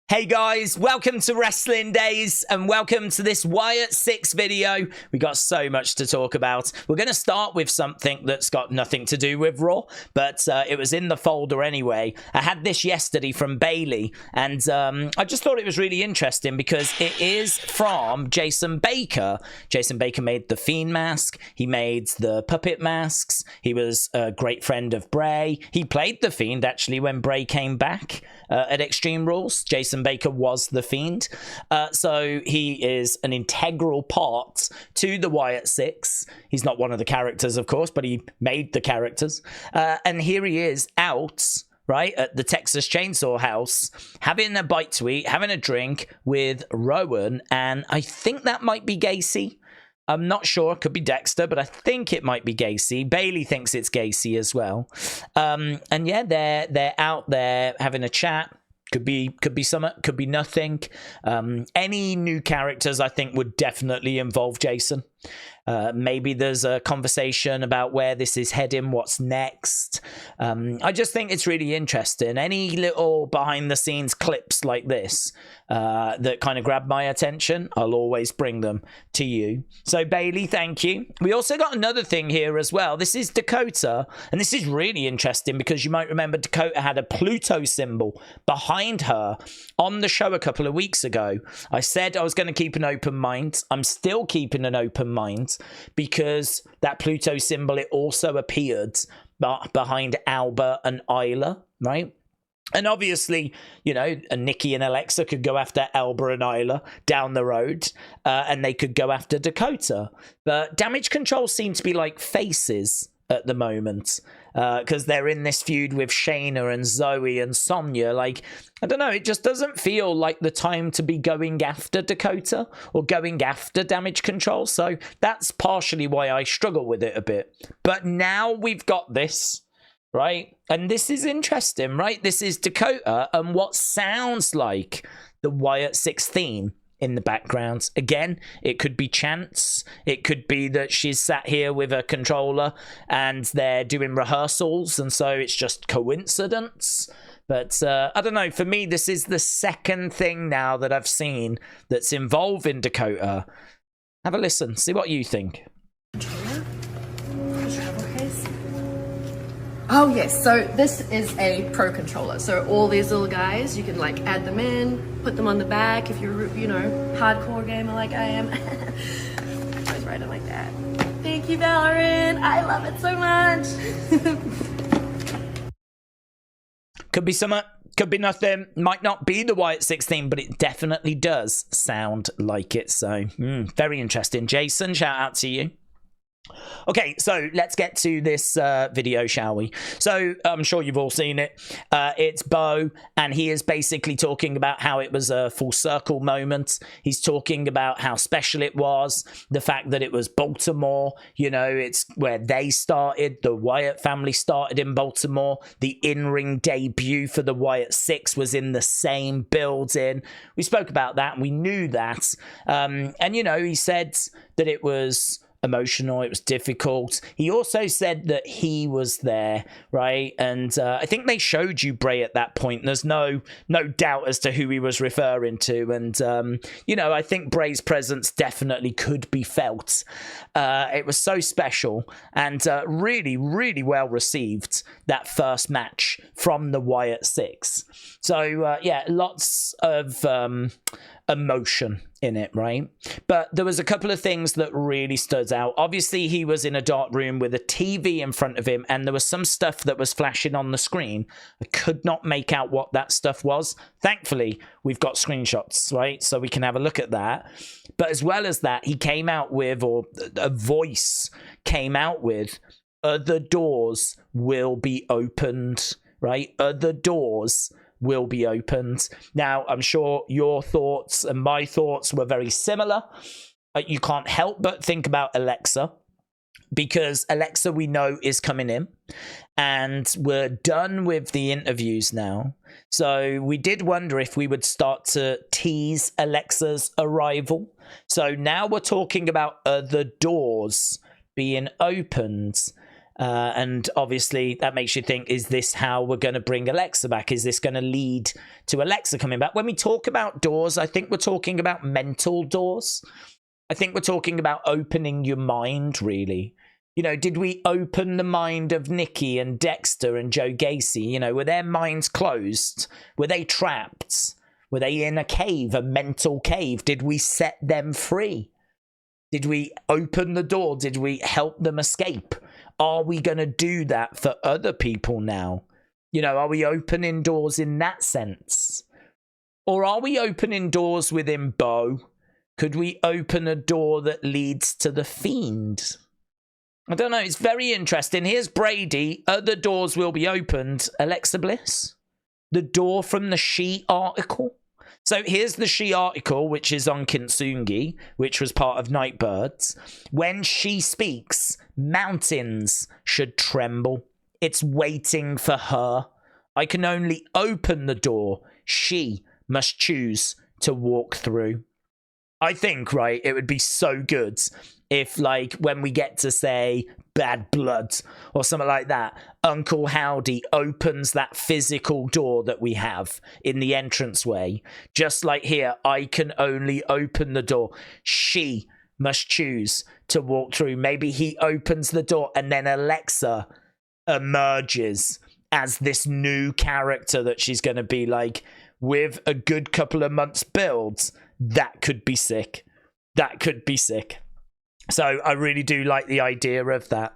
Hey guys, welcome to Wrestling Daze and welcome to this Wyatt Sicks video. We got so much to talk about. We're going to start with something that's got nothing to do with Raw, but it was in the folder anyway. I had this yesterday from Bailey and I just thought it was really interesting because it is from Jason Baker. Jason Baker made the Fiend mask. He made the puppet masks. He was a great friend of Bray. He played the Fiend actually when Bray came back at Extreme Rules. Jason Baker was the Fiend. So he is an integral part to the Wyatt Sicks. He's not one of the characters, of course, but he made the characters. And here he is out, right, at the Texas Chainsaw House, having a bite to eat, having a drink with Rowan. And I think that might be Gacy. I'm not sure. It could be Dexter, but I think it might be Gacy. Bailey thinks it's Gacy as well. And yeah, they're out there having a chat. Could be something, could be nothing. Any new characters, I think, would definitely involve Jason. Maybe there's a conversation about where this is heading, what's next. I just think it's really interesting. Any little behind-the-scenes clips like this that kind of grab my attention, I'll always bring them to you. So, Bailey, thank you. We also got another thing here as well. This is Dakota, and this is really interesting because you might remember Dakota had a Pluto symbol behind her on the show a couple of weeks ago. I said I was going to keep an open mind. I'm still keeping an open mind because that Pluto symbol, it also appeared behind Albert and Isla, right? And obviously, you know, Nikki and Alexa could go after Albert and Isla down the road, and they could go after Dakota. But Damage Control seem to be like faces at the moment because they're in this feud with Shayna and Zoe and Sonya. Like, I don't know, it just doesn't feel like the time to be going after Dakota or going after Damage Control. So that's partially why I struggle with it a bit. But now we've got this, right? And this is interesting, right? This is Dakota and what sounds like the Wyatt Sicks theme in the background. Again, it could be chance. It could be that she's sat here with a controller and they're doing rehearsals and so it's just coincidence. But I don't know. For me, this is the second thing now that I've seen that's involving Dakota. Have a listen. See what you think. Oh yes, so this is a pro controller. So all these little guys, you can like add them in, put them on the back if you're, you know, hardcore gamer like I am. Goes right in like that. Thank you, Valorant. I love it so much. Could be something, could be nothing. Might not be the Wyatt Sicks theme, but it definitely does sound like it. So very interesting. Jason, shout out to you. Okay, so let's get to this video, shall we? So I'm sure you've all seen it. It's Bo, and he is basically talking about how it was a full circle moment. He's talking about how special it was, the fact that it was Baltimore. You know, it's where they started. The Wyatt family started in Baltimore. The in-ring debut for the Wyatt Sicks was in the same building. We spoke about that, and we knew that. And, you know, he said that it was emotional, it was difficult. He also said that he was there, right? And I think they showed you Bray at that point. There's no doubt as to who he was referring to. And you know, I think Bray's presence definitely could be felt. It was so special and really well received, that first match from the Wyatt Sicks. So yeah, lots of emotion in it, right? But there was a couple of things that really stood out. Obviously, he was in a dark room with a TV in front of him, and there was some stuff that was flashing on the screen. I could not make out what that stuff was. Thankfully, we've got screenshots, right? So we can have a look at that. But as well as that, he came out with, or a voice came out with, other doors will be opened, right? Other doors will be opened. Now, I'm sure your thoughts and my thoughts were very similar. You can't help but think about Alexa, because Alexa, we know, is coming in, and we're done with the interviews now. So we did wonder if we would start to tease Alexa's arrival. So now we're talking about other doors being opened. And obviously that makes you think, is this how we're going to bring Alexa back? Is this going to lead to Alexa coming back? When we talk about doors, I think we're talking about mental doors. I think we're talking about opening your mind, really. You know, did we open the mind of Nikki and Dexter and Joe Gacy? You know, were their minds closed? Were they trapped? Were they in a cave, a mental cave? Did we set them free? Did we open the door? Did we help them escape? Are we going to do that for other people now? You know, are we opening doors in that sense? Or are we opening doors within Bo? Could we open a door that leads to the Fiend? I don't know. It's very interesting. Here's Brady. Other doors will be opened. Alexa Bliss. The door from the She article. So here's the She article, which is on Kintsugi, which was part of Nightbirds. When she speaks, mountains should tremble. It's waiting for her. I can only open the door. She must choose to walk through. I think, right, it would be so good if, like, when we get to, say, Bad Blood or something like that, Uncle Howdy opens that physical door that we have in the entranceway. Just like here, I can only open the door. She must choose to walk through. Maybe he opens the door and then Alexa emerges as this new character that she's going to be, like, with a good couple of months build. That could be sick. That could be sick. So I really do like the idea of that.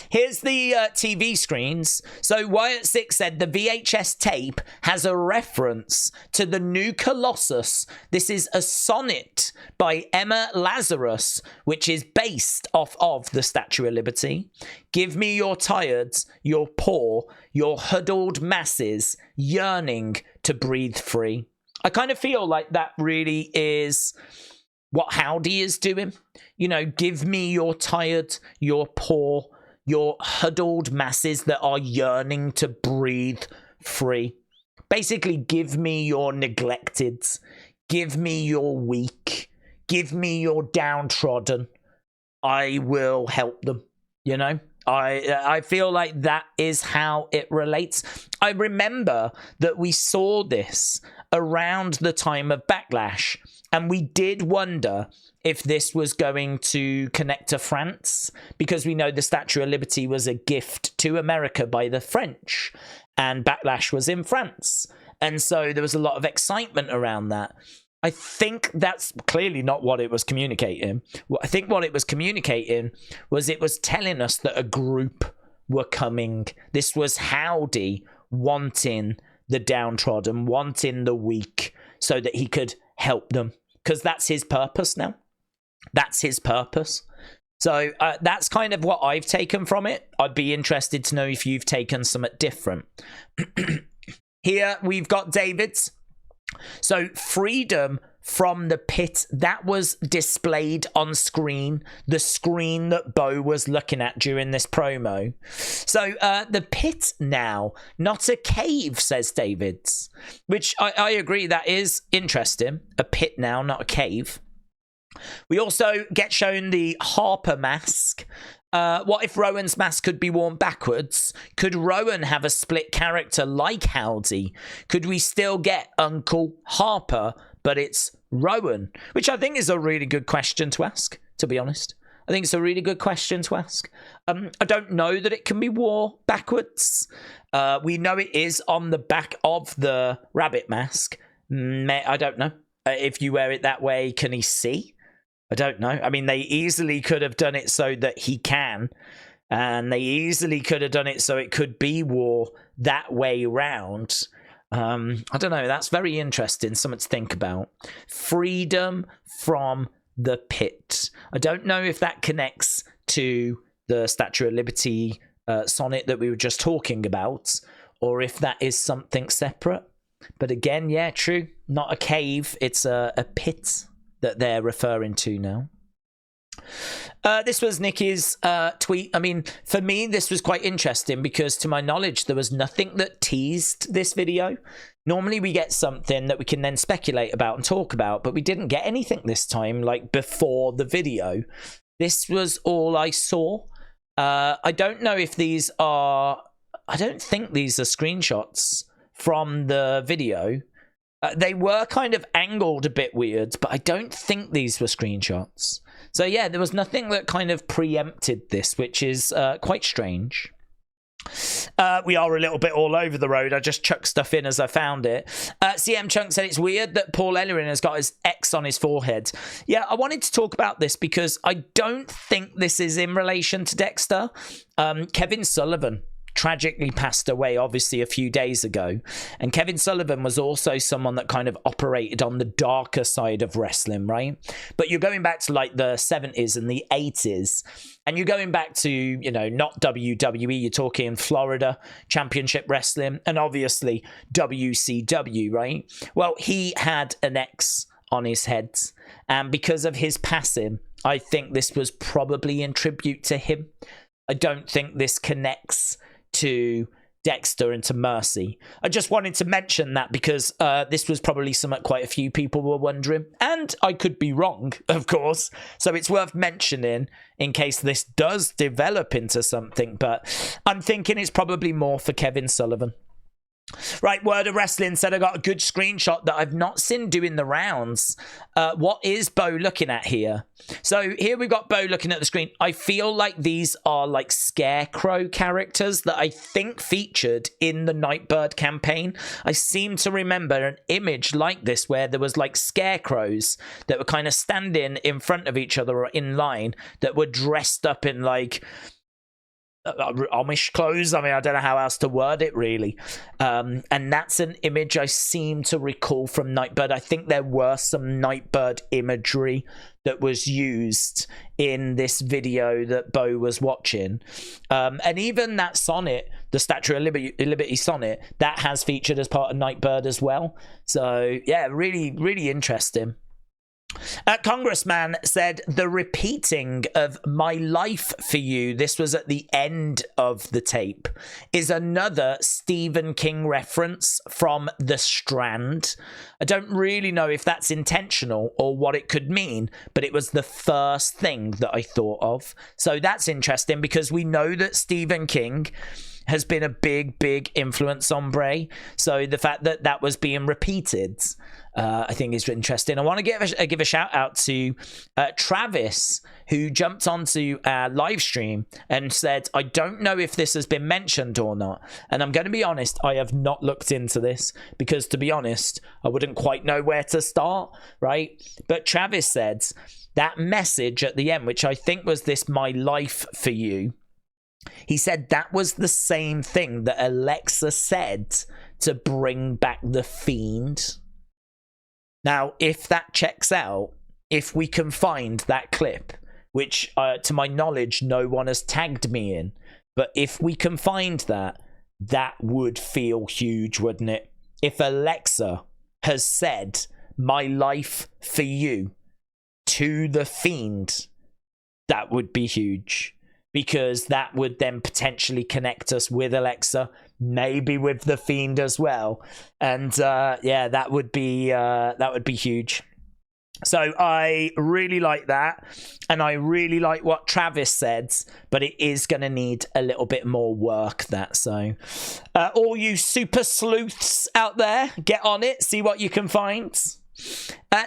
Here's the TV screens. So Wyatt Sicks said the VHS tape has a reference to the new Colossus. This is a sonnet by Emma Lazarus, which is based off of the Statue of Liberty. Give me your tireds, your poor, your huddled masses, yearning to breathe free. I kind of feel like that really is what Howdy is doing. You know, give me your tired, your poor, your huddled masses that are yearning to breathe free. Basically, give me your neglected. Give me your weak. Give me your downtrodden. I will help them, you know? I feel like that is how it relates. I remember that we saw this around the time of Backlash, and we did wonder if this was going to connect to France, because we know the Statue of Liberty was a gift to America by the French, and Backlash was in France. And so there was a lot of excitement around that. I think that's clearly not what it was communicating. I think what it was communicating was it was telling us that a group were coming. This was Howdy wanting the downtrodden, wanting the weak, so that he could help them. Because that's his purpose now. That's his purpose. So that's kind of what I've taken from it. I'd be interested to know if you've taken something different. Here we've got David's. So freedom from the pit, that was displayed on screen, the screen that Bo was looking at during this promo. So the pit now, not a cave, says David's, which I agree, that is interesting. A pit now, not a cave. We also get shown the Harper Mask. What if Rowan's mask could be worn backwards? Could Rowan have a split character like Howdy? Could we still get Uncle Harper, but it's Rowan? Which I think is a really good question to ask, to be honest. I think it's a really good question to ask. I don't know that it can be worn backwards. We know it is on the back of the rabbit mask. I don't know. If you wear it that way, can he see? I don't know. I mean, they easily could have done it so that he can. And they easily could have done it so it could be war that way round. I don't know. That's very interesting. Something to think about. Freedom from the pit. I don't know if that connects to the Statue of Liberty sonnet that we were just talking about, or if that is something separate. But again, yeah, true. Not a cave. It's a pit that they're referring to now. This was Nikki's tweet. I mean, for me, this was quite interesting because to my knowledge, there was nothing that teased this video. Normally we get something that we can then speculate about and talk about, but we didn't get anything this time, like before the video. This was all I saw. I don't know if these are... I don't think these are screenshots from the video. They were kind of angled a bit weird, but I don't think these were screenshots. So yeah, there was nothing that kind of preempted this, which is quite strange. We are a little bit all over the road. I just chucked stuff in as I found it. CM Chunk said it's weird that Paul Ellering has got his X on his forehead. Yeah, I wanted to talk about this because I don't think this is in relation to Dexter. Kevin Sullivan tragically passed away obviously a few days ago, and Kevin Sullivan was also someone that kind of operated on the darker side of wrestling, right? But you're going back to like the 70s and the 80s, and you're going back to, you know, not WWE, you're talking Florida Championship Wrestling and obviously WCW, right? Well, he had an X on his head, and because of his passing, I think this was probably in tribute to him. I don't think this connects to Dexter and to Mercy. I just wanted to mention that because this was probably something quite a few people were wondering, and I could be wrong, of course, so it's worth mentioning in case this does develop into something, but I'm thinking it's probably more for Kevin Sullivan. Right, Word of Wrestling said I got a good screenshot that I've not seen doing the rounds. What is Bo looking at here? So here we've got Bo looking at the screen. I feel like these are like scarecrow characters that I think featured in the Nightbird campaign. I seem to remember an image like this where there was like scarecrows that were kind of standing in front of each other or in line that were dressed up in like Amish clothes. I mean, I don't know how else to word it really, and that's an image I seem to recall from Nightbird. I think there were some Nightbird imagery that was used in this video that Bo was watching, and even that sonnet, the Statue of Liberty sonnet, that has featured as part of Nightbird as well. So yeah, really interesting. Congressman said the repeating of "My Life for You," this was at the end of the tape, is another Stephen King reference from The Strand. I don't really know if that's intentional or what it could mean, but it was the first thing that I thought of. So that's interesting because we know that Stephen King has been a big influence on Bray. So the fact that that was being repeated, I think is interesting. I want to give a shout out to Travis, who jumped onto our live stream and said, I don't know if this has been mentioned or not. And I'm going to be honest, I have not looked into this because, to be honest, I wouldn't quite know where to start, right? But Travis said that message at the end, which I think was this "My Life for You," he said that was the same thing that Alexa said to bring back the Fiend. Now, if that checks out, if we can find that clip, which to my knowledge, no one has tagged me in, but if we can find that, that would feel huge, wouldn't it? If Alexa has said "My life for you" to the Fiend, that would be huge. Because that would then potentially connect us with Alexa, maybe with the Fiend as well, and yeah, that would be huge. So I really like that, and I really like what Travis said, but it is going to need a little bit more work. That so, all you super sleuths out there, get on it, see what you can find.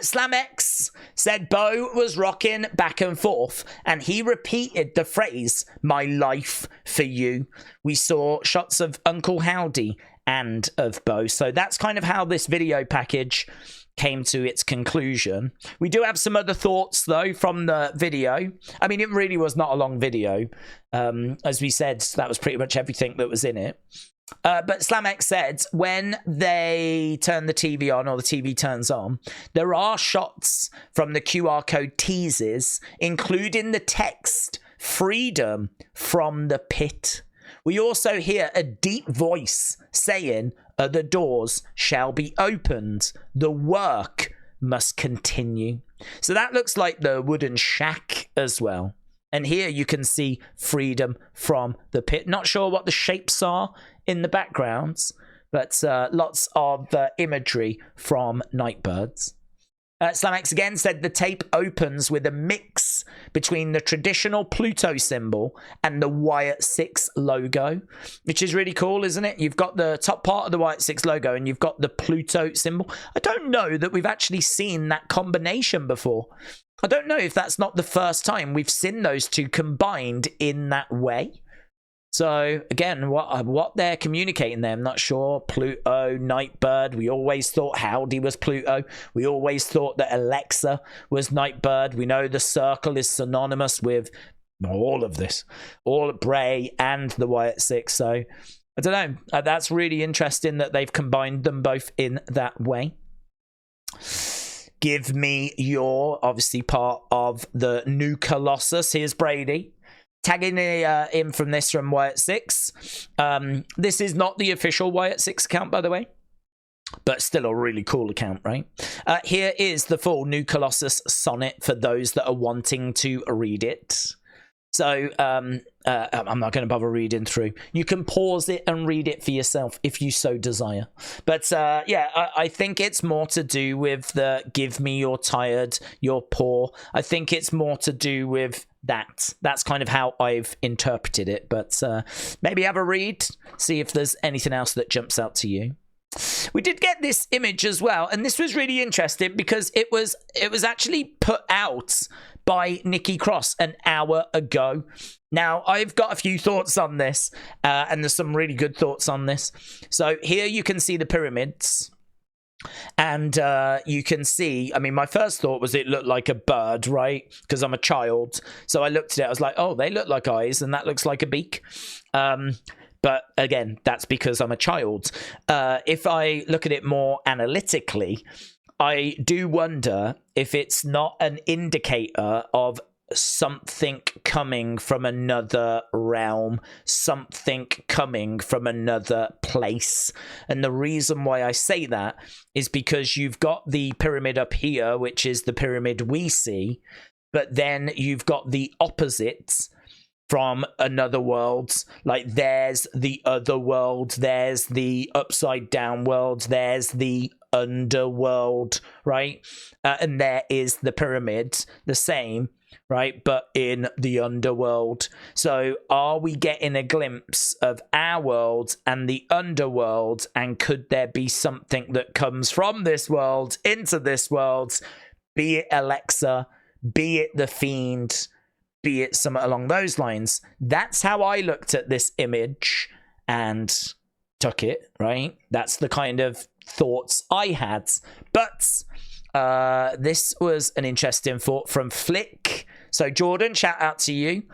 Slam X said Bo was rocking back and forth and he repeated the phrase "My life for you." We saw shots of Uncle Howdy and of Bo, so that's kind of how this video package came to its conclusion. We do have some other thoughts though from the video. I mean, it really was not a long video. As we said, that was pretty much everything that was in it. But Slamex said when they turn the TV on, or the TV turns on, there are shots from the QR code teases, including the text "Freedom from the Pit." We also hear a deep voice saying, "Other doors shall be opened. The work must continue." So that looks like the wooden shack as well. And here you can see "Freedom from the Pit." Not sure what the shapes are in the backgrounds, but lots of imagery from Nightbirds. Slamex again said the tape opens with a mix between the traditional Pluto symbol and the Wyatt Sicks logo, which is really cool, isn't it? You've got the top part of the Wyatt Sicks logo and you've got the Pluto symbol. I don't know that we've actually seen that combination before. I don't know if that's not the first time we've seen those two combined in that way. So, again, what they're communicating there, I'm not sure. Pluto, Nightbird. We always thought Howdy was Pluto. We always thought that Alexa was Nightbird. We know the circle is synonymous with all of this. All Bray and the Wyatt Sicks. So, I don't know. That's really interesting that they've combined them both in that way. Give me your, obviously, part of the new Colossus. Here's Brady. Tagging in from this from Wyatt Sicks. This is not the official Wyatt Sicks account, by the way, but still a really cool account, right? Here is the full new Colossus sonnet for those that are wanting to read it. So I'm not going to bother reading through. You can pause it and read it for yourself if you so desire. But yeah, I think it's more to do with the give me you're tired, you're poor. I think it's more to do with that. That's kind of how I've interpreted it. But maybe have a read, see if there's anything else that jumps out to you. We did get this image as well, and this was really interesting because it was actually put out by Nikki Cross an hour ago. Now, I've got a few thoughts on this, and there's some really good thoughts on this. So here you can see the pyramids, and you can see, I mean, my first thought was it looked like a bird, right? Because I'm a child. So I looked at it, I was like, oh, they look like eyes, and that looks like a beak. But again, that's because I'm a child. If I look at it more analytically, I do wonder if it's not an indicator of something coming from another realm, something coming from another place. And the reason why I say that is because you've got the pyramid up here, which is the pyramid we see, but then you've got the opposites from another world. Like there's the other world, there's the upside down world, there's the underworld, right? And there is the pyramid, the same, right? But in the underworld. So are we getting a glimpse of our world and the underworld? And could there be something that comes from this world into this world? Be it Alexa, be it the Fiend, be it something along those lines. That's how I looked at this image and took it, right? That's the kind of thoughts I had. But this was an interesting thought from Flick. So Jordan, shout out to you.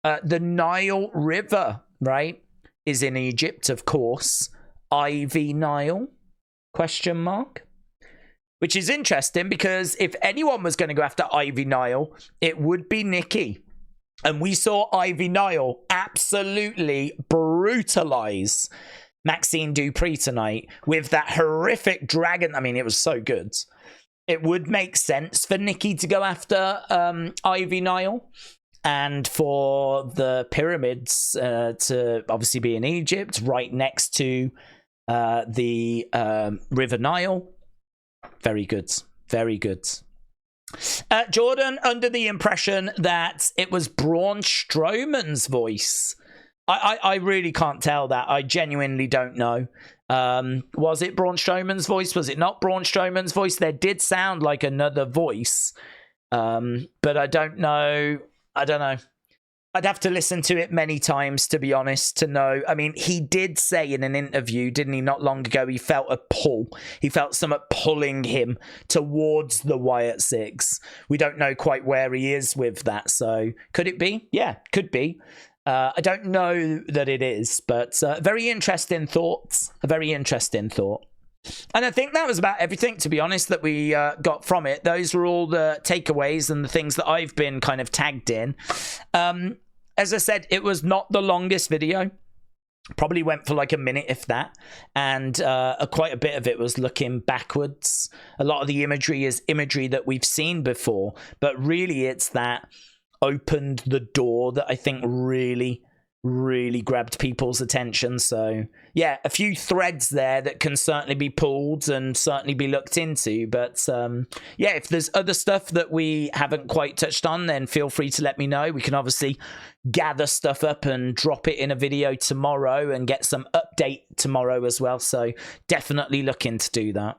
The Nile River, right, is in Egypt, of course. Ivy Nile, question mark. Which is interesting because if anyone was going to go after Ivy Nile, it would be Nikki. And we saw Ivy Nile absolutely brutalize Maxine Dupree tonight with that horrific dragon. I mean, it was so good. It would make sense for Nikki to go after Ivy Nile and for the pyramids to obviously be in Egypt, right next to the River Nile. Very good. Very good. Jordan, under the impression that it was Braun Strowman's voice. I really can't tell that. I genuinely don't know. Was it Braun Strowman's voice? Was it not Braun Strowman's voice? There did sound like another voice. But I don't know. I don't know. I'd have to listen to it many times, to be honest, to know. I mean, he did say in an interview, didn't he, not long ago, he felt a pull. He felt something pulling him towards the Wyatt Sicks. We don't know quite where he is with that. So could it be? Yeah, could be. I don't know that it is, but very interesting thoughts. A very interesting thought. And I think that was about everything, to be honest, that we got from it. Those were all the takeaways and the things that I've been kind of tagged in. As I said, it was not the longest video. Probably went for like a minute, if that. And quite a bit of it was looking backwards. A lot of the imagery is imagery that we've seen before. But really, it's that opened the door that I think really really grabbed people's attention. So yeah, a few threads there that can certainly be pulled and certainly be looked into. But yeah, if there's other stuff that we haven't quite touched on, then feel free to let me know. We can obviously gather stuff up and drop it in a video tomorrow and get some update tomorrow as well. So definitely looking to do that.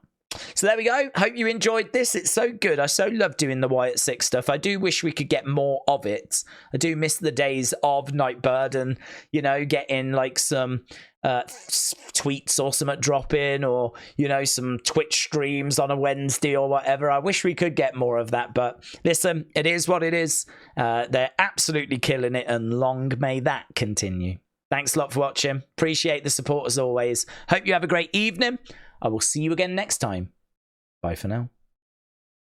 So there we go. Hope you enjoyed this. It's so good. I so love doing the Wyatt Sicks stuff. I do wish we could get more of it. I do miss the days of Nightbird and, you know, getting like some tweets or something dropping, or, you know, some Twitch streams on a Wednesday or whatever. I wish we could get more of that, but listen, it is what it is. They're absolutely killing it, and long may that continue. Thanks a lot for watching. Appreciate the support as always. Hope you have a great evening. I will see you again next time. Bye for now.